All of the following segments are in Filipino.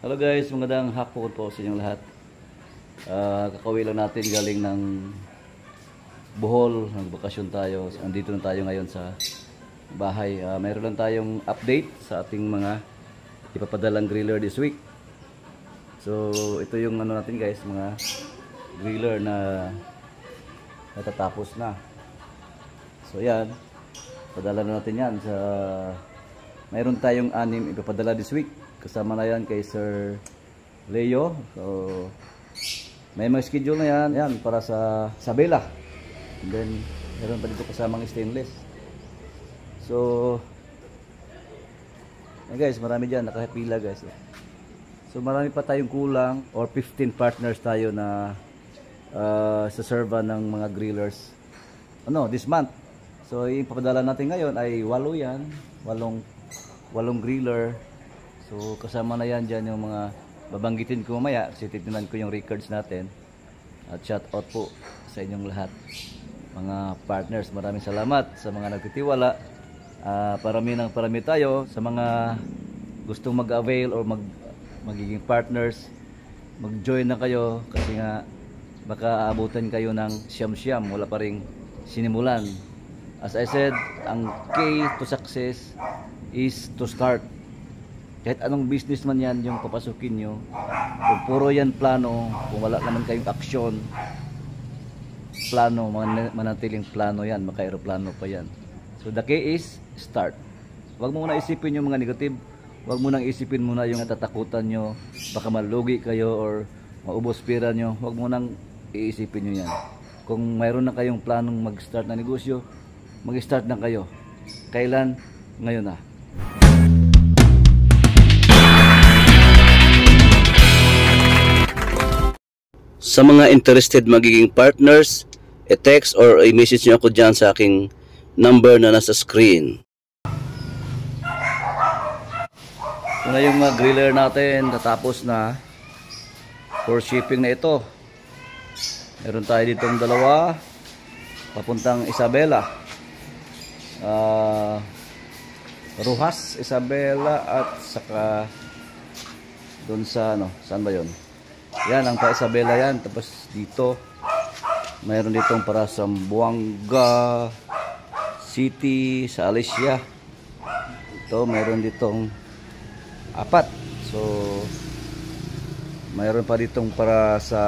Hello guys, magandang hapon po sa inyong lahat. Kakauwi lang natin galing ng Bohol, nagbakasyon tayo. Andito na tayo ngayon sa bahay. Mayroon lang tayong update sa ating mga ipapadalang griller this week. So ito yung ano natin guys, mga griller na natatapos na. So yan, padala na natin yan sa... Mayroon tayong 6 ipapadala this week. Kasama na yan kay Sir Leo. So, may mga schedule na yan. Yan, para sa Sabela. And then, meron pa dito kasamang stainless. So, guys, marami dyan. Nakapila guys. So, marami pa tayong kulang. Or 15 partners tayo na sa serva ng mga grillers. This month. So, yung papadala natin ngayon ay 8 yan. 8 griller. So kasama na yan dyan yung mga babanggitin ko mamaya kasi titignan ko yung records natin. At shout out po sa inyong lahat mga partners. Maraming salamat sa mga nagtitiwala. Parami tayo sa mga gustong mag-avail or magiging partners. Mag-join na kayo kasi nga baka aabutan kayo ng siyam-siyam. Wala pa ring sinimulan. As I said, ang key to success is to start. Kahit anong business man yan yung papasukin nyo, kung puro yan plano, kung wala naman kayong aksyon, plano, manatiling plano yan, maka-aeroplano pa yan. So the key is start. Huwag mo muna isipin yung mga negative, huwag mo nang isipin muna yung natatakutan nyo, baka malugi kayo or maubos pera nyo, huwag mo nang iisipin nyo yan. Kung mayroon na kayong planong mag-start na negosyo, mag-start na kayo. Kailan? Ngayon na. Sa mga interested magiging partners, i-text or i-message nyo ako dyan sa aking number na nasa screen. Ito na yung mga griller natin, natapos na. For shipping na ito. Meron tayo ditong 2, papuntang Isabela. Rojas, Isabela at saka doon sa saan ba yun? Yan, ang pa Isabela yan. Tapos dito, mayroon ditong para sa Buanga City, sa Alicia. Ito, mayroon ditong 4. So, mayroon pa ditong para sa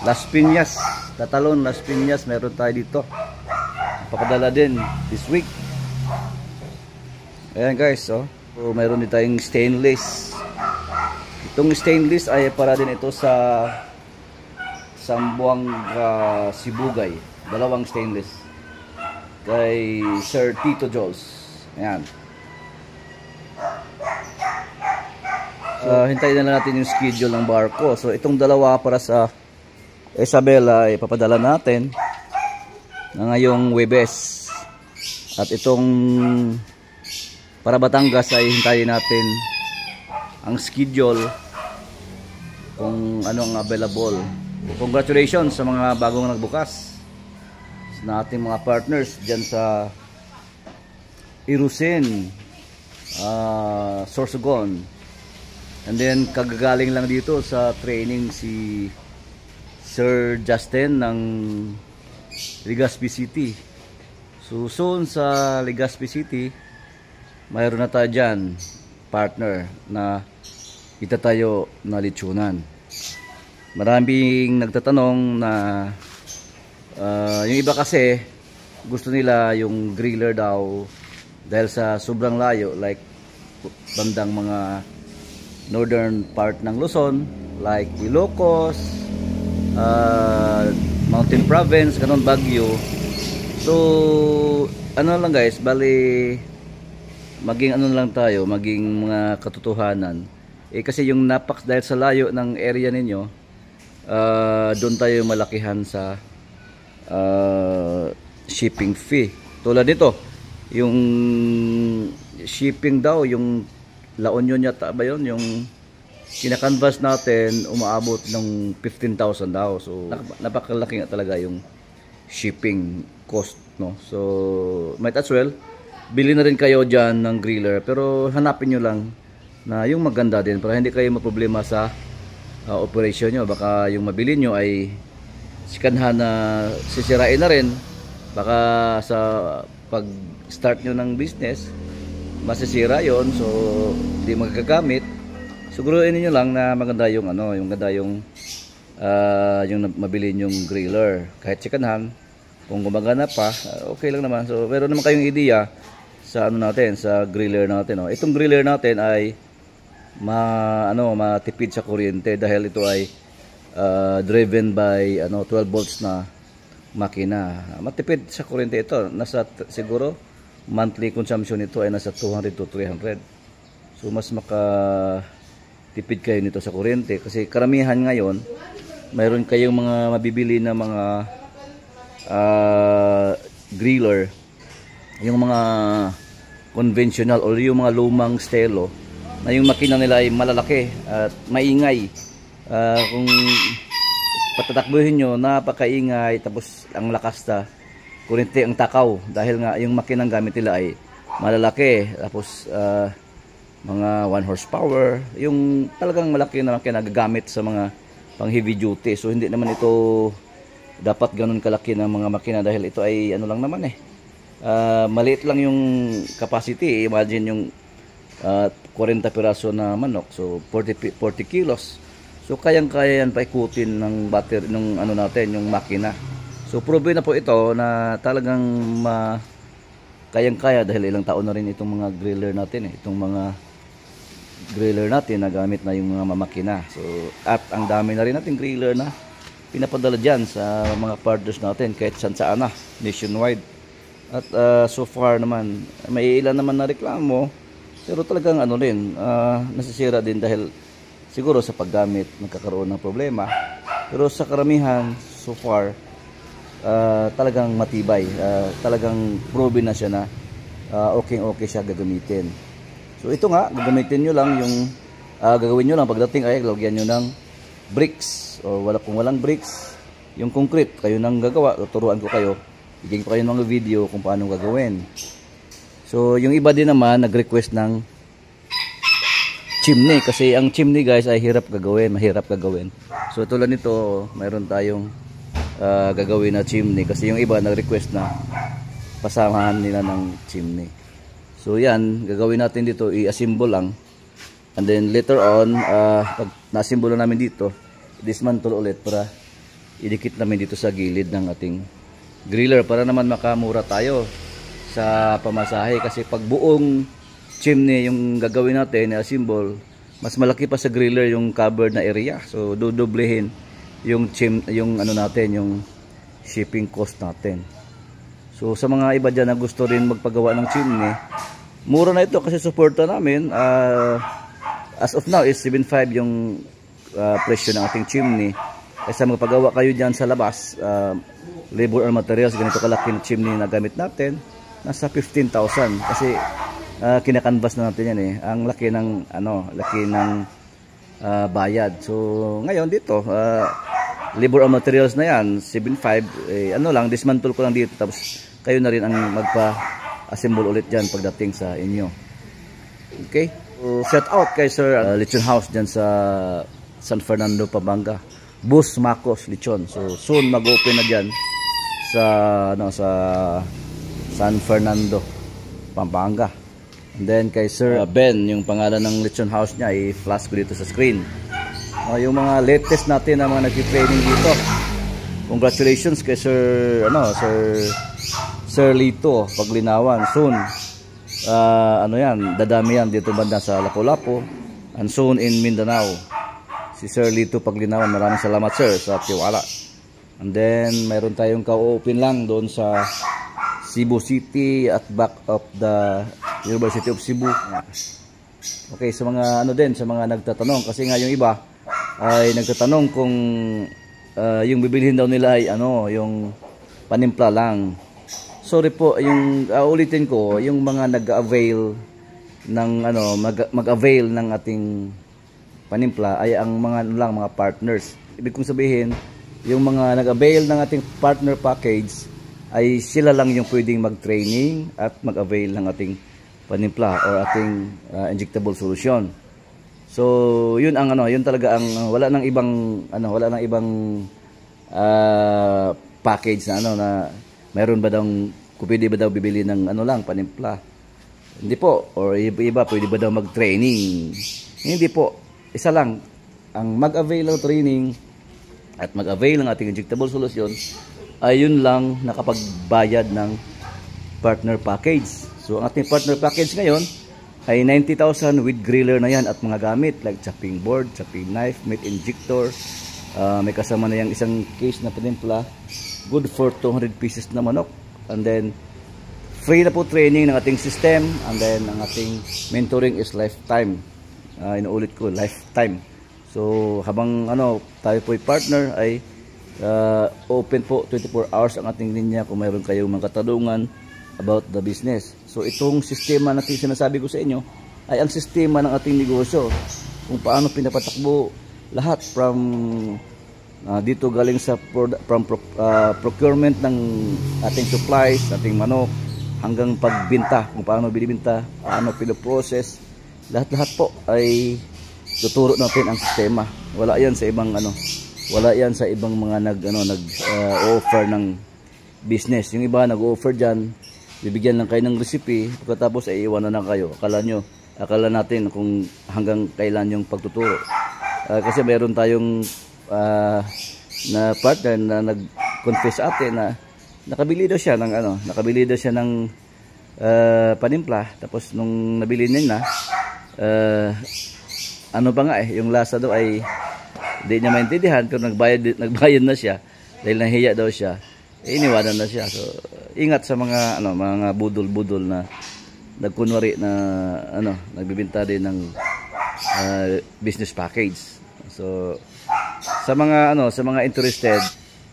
Las Piñas. Tatalon, Las Piñas, mayroon tayo dito. Papadala din this week. Ayan guys, so mayroon din tayong stainless. Itong stainless ay para din ito sa Sambuanga Sibugay. 2 stainless kay Sir Tito Jols. Ayan. So hintayin na natin yung schedule ng barko. So itong 2 para sa Isabela ay papadala natin na ngayong Webes. At itong para Batangas ay hintayin natin ang schedule kung ano ang available. Congratulations sa mga bagong nagbukas na ating mga partners dyan sa Irusin, Sorsogon. And then kagagaling lang dito sa training si Sir Justin ng Legazpi City. So soon sa Legazpi City mayroon na tayo dyan partner na itatayo na litsunan. Maraming nagtatanong na yung iba kasi gusto nila yung griller daw dahil sa sobrang layo, like bandang mga northern part ng Luzon like Ilocos, Mountain Province, ganon, Baguio. So ano lang guys, bali maging lang tayo, maging mga katotohanan. Kasi yung dahil sa layo ng area ninyo, doon tayo malakihan sa shipping fee. Tulad nito, yung shipping daw, yung La Union yata ba yun, yung kinakanvas natin, umaabot ng 15,000 daw. So napakalaki nga talaga yung shipping cost, no? So might as well bili na rin kayo dyan ng griller, pero hanapin nyo lang na yung maganda din para hindi kayo maproblema sa operation nyo. Baka yung mabili nyo ay sikanhan na sisirain na rin. Baka sa pag start nyo ng business masisira yon, so hindi magagamit. Siguruhin niyo lang na maganda yung yung ganda yung mabili yung griller. Kahit sikanhan, kung gumagana pa, okay lang naman. So meron naman kayong ideya sa natin, sa griller natin. Itong griller natin ay matipid sa kuryente dahil ito ay driven by 12 volts na makina. Matipid sa kuryente ito. Nasa siguro monthly consumption nito ay nasa 200 to 300. So mas makatipid kayo nito sa kuryente kasi karamihan ngayon mayroon kayong mga mabibili na mga griller, yung mga conventional o yung mga lumang stelo na yung makina nila ay malalaki at maingay. Kung patatakbuhin nyo, napakaingay, tapos ang lakas na kuryente ang takaw dahil nga yung makinang gamit nila ay malalaki, tapos mga 1 horsepower, yung talagang malaki na makina gagamit sa mga pang heavy duty. So hindi naman ito dapat ganun kalaki ng mga makina dahil ito ay lang naman maliit lang yung capacity. Imagine yung 40 piraso na manok, so 40 kilos. So kayang-kaya yan paikutin ng battery ng natin, yung makina. So proven na po ito na talagang kayang-kaya dahil ilang taon na rin itong mga griller natin itong mga griller natin na gamit na yung mga makina. So at ang dami na rin natin griller na pinapadala dyan sa mga partners natin kahit saan na nationwide. At so far naman may ilan naman na reklamo, pero talagang nasisira din dahil siguro sa paggamit nagkakaroon ng problema. Pero sa karamihan so far talagang matibay, talagang proven na siya na okay siya gagamitin. So ito nga, gagamitin nyo lang yung gagawin nyo lang pagdating ay lagyan nyo ng bricks, o kung walang bricks, yung concrete kayo nang gagawa. Tuturuan ko kayo, bigyan ko kayo ng mga video kung paano gagawin. So yung iba din naman nag-request ng chimney, kasi ang chimney guys ay mahirap gagawin. So tulad nito, mayroon tayong gagawin na chimney kasi yung iba nag-request na pasamahan nila ng chimney. So yan, gagawin natin dito, i-assemble lang. And then later on, pag na-assemble namin dito, dismantle ulit para idikit namin dito sa gilid ng ating griller para naman makamura tayo sa pamasahe. Kasi pag buong chimney yung gagawin natin, i-assemble, mas malaki pa sa griller yung covered na area. So dodoblehin yung natin, yung shipping cost natin. So sa mga iba dyan na gusto rin magpagawa ng chimney, mura na ito kasi suporta namin. As of now is 7.5 yung presyo ng ating chimney. Kaysa magpagawa kayo dyan sa labas, labor or materials, ganito kalaki na chimney na gamit natin, nasa 15,000 kasi kinakanvas na natin yan ang laki ng bayad. So ngayon dito labor or materials na yan 7.5, dismantle ko lang dito, tapos kayo na rin ang magpa-assemble ulit dyan pagdating sa inyo. Okay, so shout out kay Sir Lechon House dyan sa San Fernando, Pampanga, Bus Macos Lechon. So soon mag-open na dyan sa San Fernando, Pampanga. And then kay Sir Ben, yung pangalan ng Lechon House niya i-flash ko dito sa screen. Yung mga latest natin na mga nag-training dito, congratulations kay Sir Lito Paglinawan. Soon dadami yan dito banda sa Lapu-Lapu, and soon in Mindanao. Si Sir Lito Paglinawan, maraming salamat sir sa tiwala. And then mayroon tayong ka-open lang doon sa Cebu City at back of the University of Cebu. Okay, sa mga sa mga nagtatanong, kasi nga yung iba ay nagtatanong kung yung bibilhin daw nila ay yung panimpla lang. Sorry po, yung ulitin ko, yung mga nag-avail ng mag-avail ng ating panimpla ay ang mga partners. Ibig kong sabihin, yung mga nag-avail ng ating partner package ay sila lang yung pwedeng mag-training at mag-avail ng ating panimpla or ating injectable solution. So, yun ang ano, yun talaga ang wala nang ibang package na ano na mayroon ba daw kung pwede ba daw bibili ng ano lang panimpla. Hindi po, or iba pwede ba daw mag-training. Hindi po, isa lang ang mag-avail ng training at mag-avail ng ating injectable solution ay yun lang nakapagbayad ng partner package. So, ang ating partner package ngayon ay 90,000 with griller na yan at mga gamit like chopping board, chopping knife, meat injector. May kasama na yung isang case na panimpla. Good for 200 pieces na manok. And then, free na po training ng ating system. And then, ang ating mentoring is lifetime. Inuulit ko, lifetime. So, habang tayo po ay partner ay open po 24 hours ang ating linya kung mayroon kayong mga katanungan about the business. So, itong sistema na sinasabi ko sa inyo ay ang sistema ng ating negosyo. Kung paano pinapatakbo lahat from dito galing sa procurement ng ating supplies, ating manok, hanggang pagbenta, kung paano binibenta, paano pinoprocess, lahat-lahat po ay tuturo natin ang sistema. Wala yan sa ibang wala yan sa ibang mga nag-offer ng business. Yung iba nag-offer diyan, bibigyan lang kayo ng recipe, pagkatapos ay iwanan na kayo. Akala natin kung hanggang kailan yung pagtuturo. Kasi mayroon tayong na partner na nag-confess sa atin na nakabili daw siya ng panimpla, tapos nung nabili niya na yung lasa daw ay hindi niya maintindihan, pero nagbayad na siya dahil nahiya daw siya, iniwanan na siya. So ingat sa mga mga budol-budol na nagkunwari na nagbebenta din ng business package. So sa mga interested,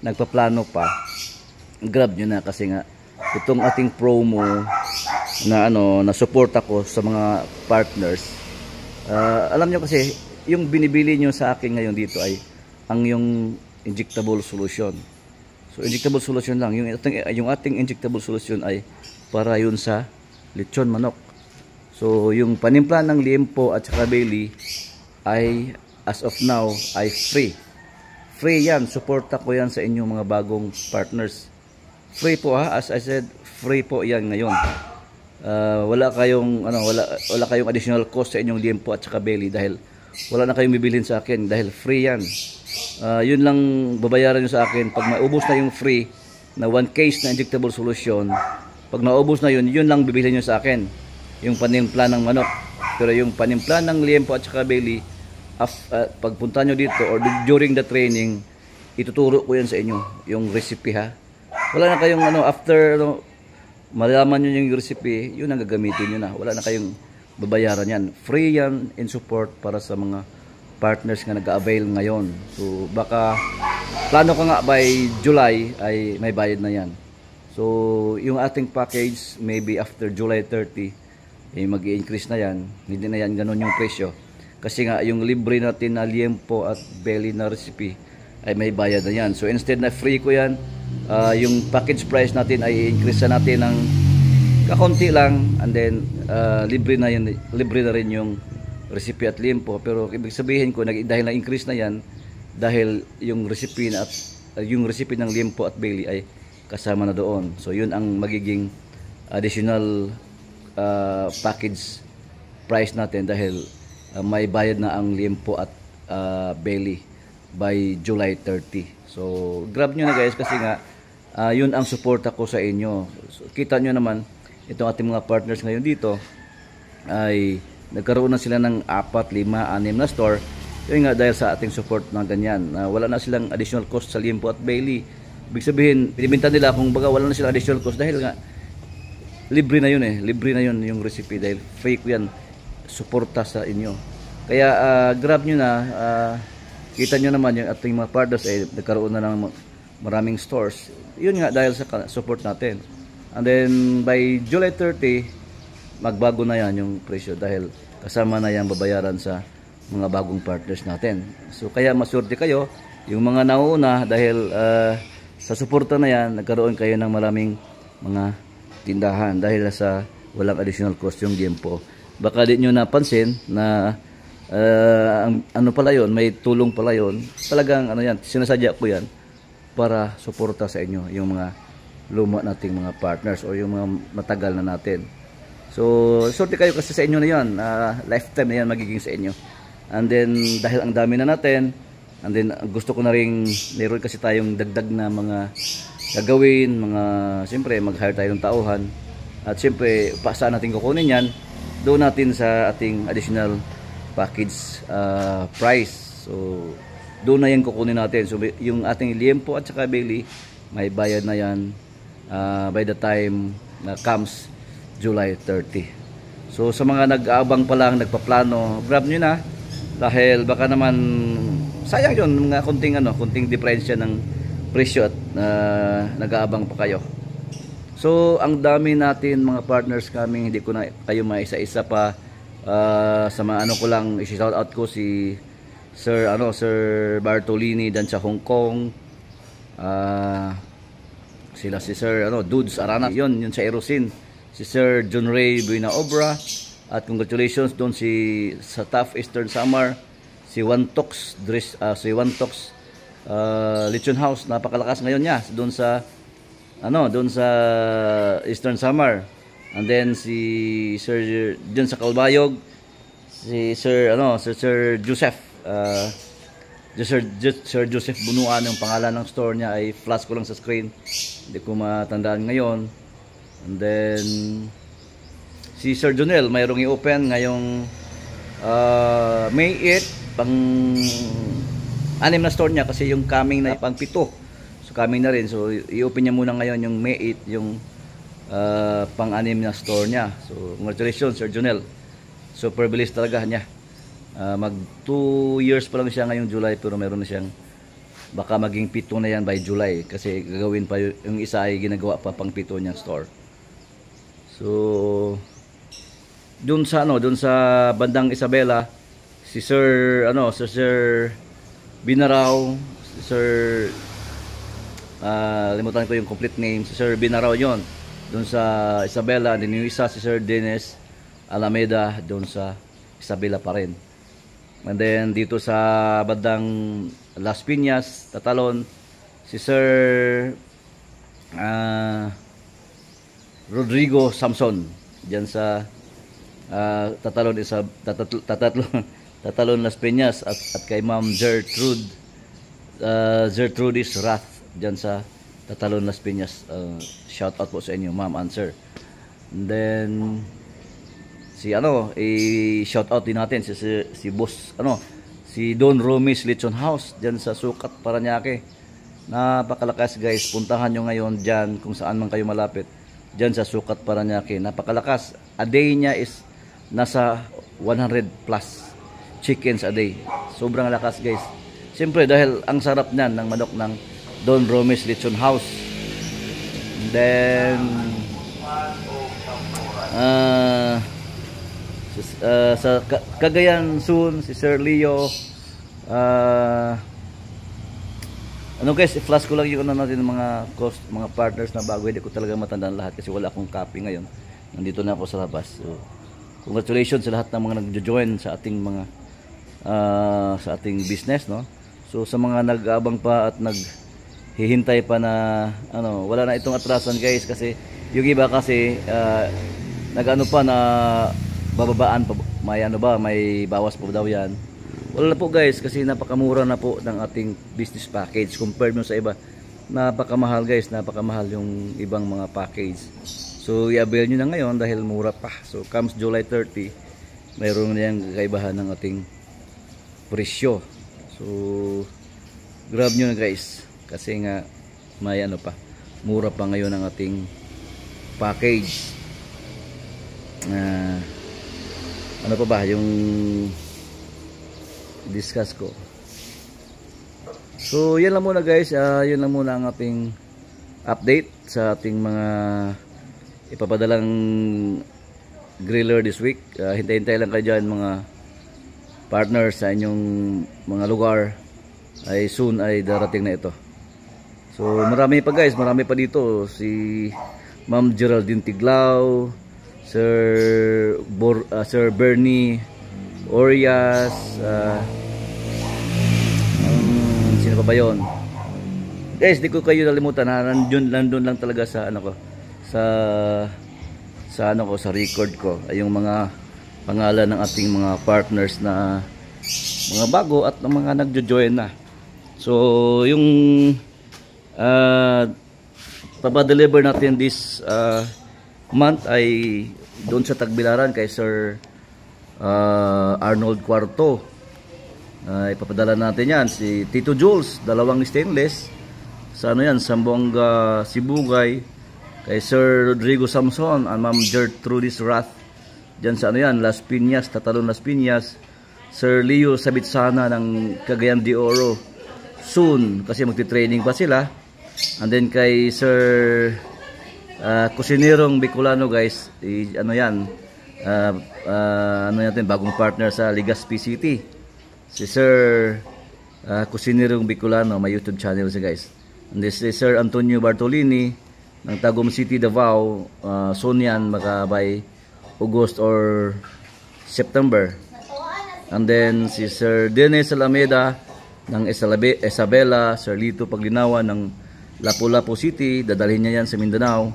nagpaplano pa, grab nyo na, kasi nga itong ating promo na na support ako sa mga partners. Alam nyo kasi yung binibili nyo sa akin ngayon dito ay ang yung injectable solution. So injectable solution lang, yung ating injectable solution ay para yun sa lechon manok. So yung panimpla ng liempo at saka belly ay as of now ay free. Free yan, suporta ko yan sa inyong mga bagong partners. Free po as I said, free po yan ngayon. Wala kayong additional cost sa inyong liempo at saka belly dahil wala na kayong bibilhin sa akin dahil free yan. Yun lang babayaran nyo sa akin pag maubos na yung free na 1 case na injectable solution. Pag naubos na yun lang bibilhin nyo sa akin, yung panimpla ng manok. Pero yung panimpla ng liempo at saka belly, pagpunta nyo dito or during the training, ituturo ko yan sa inyo yung recipe ha. Wala na kayong after malaman nyo yung recipe, yun ang gagamitin nyo na. Wala na kayong babayaran yan. Free yan in support para sa mga partners nga nag-avail ngayon. So baka plano ka nga by July ay may bayad na yan. So yung ating package maybe after July 30 mag-i-increase na yan. Hindi na yan ganun yung presyo. Kasi nga yung libre natin na liempo at belly na recipe ay may bayad na yan. So instead na free ko yan, yung package price natin ay i-increase na natin ng kakunti lang, and then libre na rin yung recipe at liempo. Pero ibig sabihin ko dahil na-increase na yan, dahil yung recipe ng liempo at belly ay kasama na doon. So yun ang magiging additional package price natin dahil may bayad na ang liempo at belly by July 30. So grab nyo na guys, kasi nga yun ang suporta ko sa inyo. So, kita nyo naman itong ating mga partners ngayon dito ay nagkaroon na sila ng 4, 5, 6 na store. Yun nga dahil sa ating support na ganyan. Wala na silang additional cost sa liempo at belly. Ibig sabihin, binibenta nila kung baga wala na silang additional cost dahil nga libre na yun libre na yun yung recipe dahil free ko yan, suporta sa inyo. Kaya grab nyo na, kita nyo naman yung ating mga partners ay nagkaroon na ng maraming stores. Yun nga dahil sa support natin. And then by July 30 magbago na yan yung presyo dahil kasama na yan babayaran sa mga bagong partners natin. So kaya maswerte kayo yung mga nauna dahil sa suporta na yan nagkaroon kayo ng maraming mga tindahan dahil sa walang additional cost yung liempo. Baka di nyo napansin na Ano pala yon, may tulong pala yon. Talagang ano yan, sinasadya ko yan para suporta sa inyo yung mga luma nating mga partners o yung mga matagal na natin. So sorte kayo kasi sa inyo na yan, lifetime na yan magiging sa inyo. And then dahil ang dami na natin, and then gusto ko na rin, meron kasi tayong dagdag na mga gagawin, mga siyempre mag-hire tayo ng tauhan, at siyempre saan natin kukunin yan, doon natin sa ating additional package price. So doon na yan kukunin natin. So yung ating liempo at saka Bailey, may bayad na yan by the time na comes July 30. So sa mga nag-aabang pa lang, nagpaplano, grab nyo na, dahil baka naman sayang yun, mga kunting diferensya ng presyo at nag-aabang pa kayo. So ang dami natin mga partners kami, hindi ko na kayo maisa-isa pa. Sa mga ko lang, i-shout out ko si Sir Bartolini dan sa Hong Kong. Sila si Sir Dudes Arana, yun sa Erosin, si Sir John Ray Buena Obra, at congratulations doon sa Tough Eastern Samar, si Wantox Lechon House, napakalakas ngayon niya doon sa Eastern Samar. And then si Sir dun sa Kalbayog, si Sir Joseph, Sir Joseph Bunuan, ang pangalan ng store niya ay flash ko lang sa screen, hindi ko matandaan ngayon. And then si Sir Jonel, mayroong i-open ngayong May 8, pang 6 na store niya, kasi yung coming na pang 7, so coming na rin. So i-open niya muna ngayon yung May 8, yung pang-6 na store niya. So congratulations Sir Jonel, super bilis talaga niya. Mag 2 years pa lang siya ngayong July, pero meron na siyang baka maging 7 na yan by July, kasi gagawin pa yung isa ay ginagawa pa pang 7 niyang store. So doon sa bandang Isabela, si Sir Binaraw, Sir limutan ko yung complete name, si Sir Binaraw yon doon sa Isabela. Din yung isa si Sir Dennis Alameda doon sa Isabela pa rin. And then dito sa bandang Las Piñas, Tatalon, si Sir Rodrigo Samson diyan sa Tatalon Las Piñas, at kay Ma'am Gertrudis Rath diyan sa Tatalon Las Piñas. Shout out po sa inyo, Ma'am and Sir. And then i-shout out din natin si boss si Don Romis Lechon House diyan sa Sukat, Paranaque. Napakalakas guys, puntahan nyo ngayon diyan kung saan man kayo malapit diyan sa Sukat, Paranaque. Napakalakas. A day niya is nasa 100 plus chickens a day. Sobrang lakas guys. Siyempre dahil ang sarap niyan ng manok ng Don Romis Lechon House. And then sa Cagayan soon, si Sir Leo. Guys, i-flash ko lang yung natin ng mga partners na bago. Hindi ko talaga matandaan lahat kasi wala akong copy ngayon. Nandito na ako sa labas. So congratulations sa lahat ng mga nagjo-join sa ating mga sa ating business, no? So sa mga nag-abang pa at naghihintay pa na wala na itong atrasan guys, kasi yung iba kasi pa na bababaan pa, may bawas po daw yan. Wala na po guys, kasi napakamura na po ng ating business package compared mo sa iba. Napakamahal guys, napakamahal yung ibang mga package. So i-avail nyo na ngayon dahil mura pa. So comes July 30, mayroon na yung kakaibahan ng ating presyo. So grab nyo na guys, kasi nga may mura pa ngayon ang ating package. Ano pa ba yung discuss ko? So yan lang muna guys, yun lang muna ang ating update sa ating mga ipapadalang griller this week. Hintay-hintay lang kayo dyan mga partners sa inyong mga lugar, ay soon ay darating na ito. So marami pa guys, marami pa dito. Si Ma'am Geraldine Tiglao, Sir Bernie Orias, sino pa ba yun? Guys, di ko kayo nalimutan na nandun lang talaga sa ano ko, sa ano ko, sa record ko ay yung mga pangalan ng ating mga partners na mga bago at mga nagjo-join na. So yung papadeliver natin this month ay doon sa Tagbilaran kay Sir Arnold Cuarto. Ipapadala natin yan si Tito Jules, 2 stainless sa ano yan, Zamboanga Sibugay, kay Sir Rodrigo Samson and Ma'am Gertrudis Rath dyan sa ano yan, Las Piñas, Tatalon Las Piñas. Sir Leo Sabitsana ng Cagayan de Oro soon kasi magti-training pa sila. And then kay Sir Kusinirong Bicolano guys, ano yan, ano natin, bagong partner sa Legazpi City, si Sir Kusinirong Bicolano, may YouTube channel siya guys. And this is Sir Antonio Bartolini ng Tagum City, Davao, soon yan, by August or September. And then si Sir Dennis Alameda ng Isabela, Sir Lito Paglinawan ng Lapu-Lapu City, dadalhin niya yan sa Mindanao.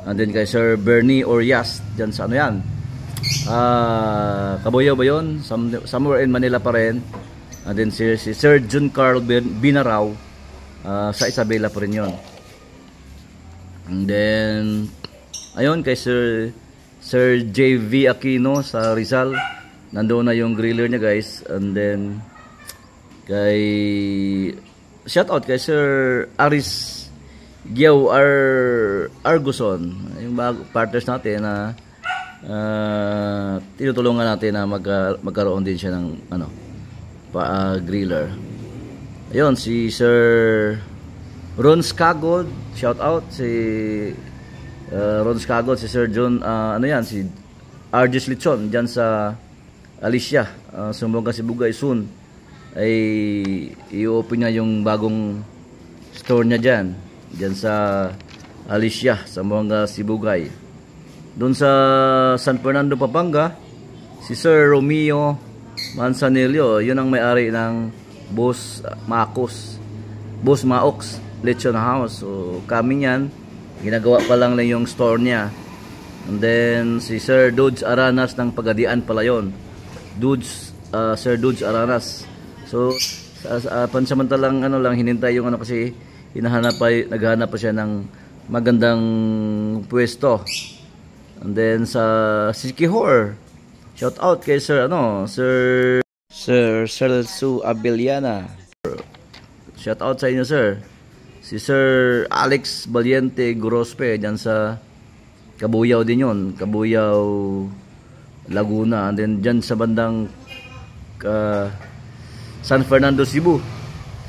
And then kay Sir Bernie Orias dyan sa ano yan, Kabuyaw ba yun? Somewhere in Manila pa rin. And then si Sir Jun Carl Binaraw, sa Isabela pa rin yun. And then ayun kay Sir JV Aquino sa Rizal, nandoon na yung griller niya guys. And then kay shout out kay Sir Aris Giaw Arguson, yung partners natin na tinutulungan natin na magkaroon din siya ng ano, griller. Ayun si Sir Ron Skagod, shout out si Ron Skagod, si Sir John, ano yan, si Argis Lichon dyan sa Alicia, Zamboanga Sibugay. Soon ay i-open niya yung bagong store niya dyan sa Alicia, Zamboanga Sibugay. Doon sa San Fernando, Pampanga, si Sir Romeo Manzanillo, yun ang may-ari ng Boss Maox Lechon House. So kami yan, ginagawa pa lang yung store niya. And then si Sir Dudes Aranas ng Pagadian pala yun, Sir Dudes Aranas. So pansamantalang ano lang, hinintay yung ano kasi naghahanap pa siya ng magandang pwesto. And then sa Sikihor, shout out kay Sir Sir Celso Abeliana. Shout out sa inyo sir. Si Sir Alex Valiente Grospe dyan sa Kabuyaw din yun, Kabuyaw Laguna. And then dyan sa bandang San Fernando, Cebu,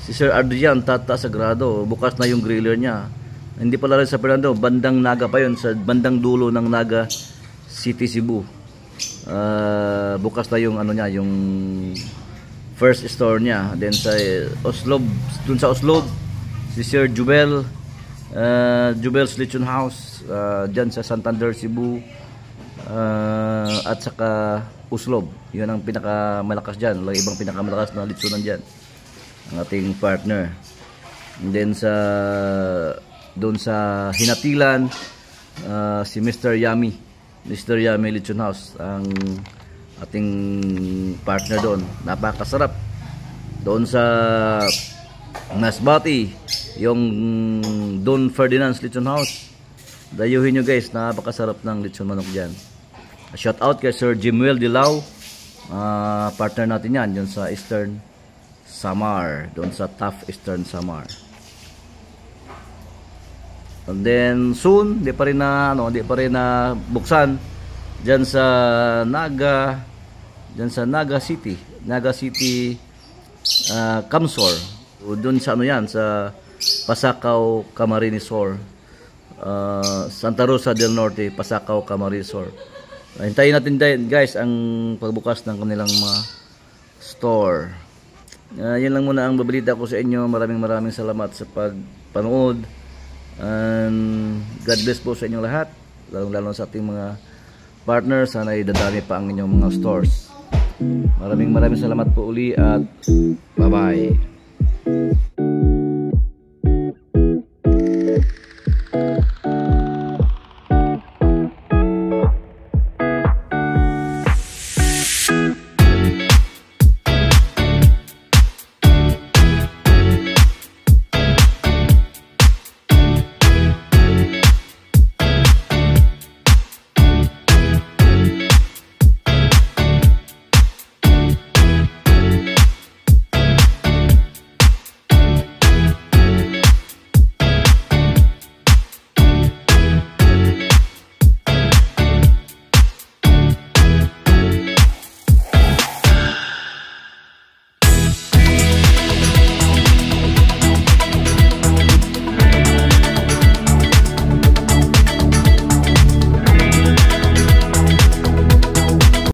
si Sir Adrian Tata Sagrado, bukas na yung griller niya. Hindi pala rin sa Fernando, bandang Naga pa yun, sa bandang dulo ng Naga City, Cebu. Bukas na yung ano niya, yung first store niya. Then sa Oslob, dun sa Oslob, si Sir Jubel's Lechon House, dyan sa Santander, Cebu, at saka Oslob. Yun ang pinakamalakas dyan. Walang ibang pinakamalakas na lechonan dyan, ang ating partner. And then doon sa Hinatilan, si Mr. Yummy Lechon House, ang ating partner doon. Napakasarap. Doon sa Masbati, yung Don Ferdinand's Lechon House, dayuhin nyo guys, napakasarap ng lechon manok dyan. Shout out kay Sir Jimuel Dilao, partner natin yan dyan sa Eastern Samar, doon sa Tough Eastern Samar. And then soon, di pa rin na buksan diyan sa Naga City, Camsor. Doon sa ano yan, sa Pasakaw, Camarinesor, Santa Rosa del Norte, Pasakaw, Camarinesor. Hintayin natin din guys ang pagbukas ng kanilang mga store. Yan lang muna ang babalita ko sa inyo. Maraming salamat sa pagpanood. And God bless po sa inyong lahat, lalo sa ating mga partners. Sana ay dadami pa ang inyong mga stores. Maraming salamat po uli at bye-bye.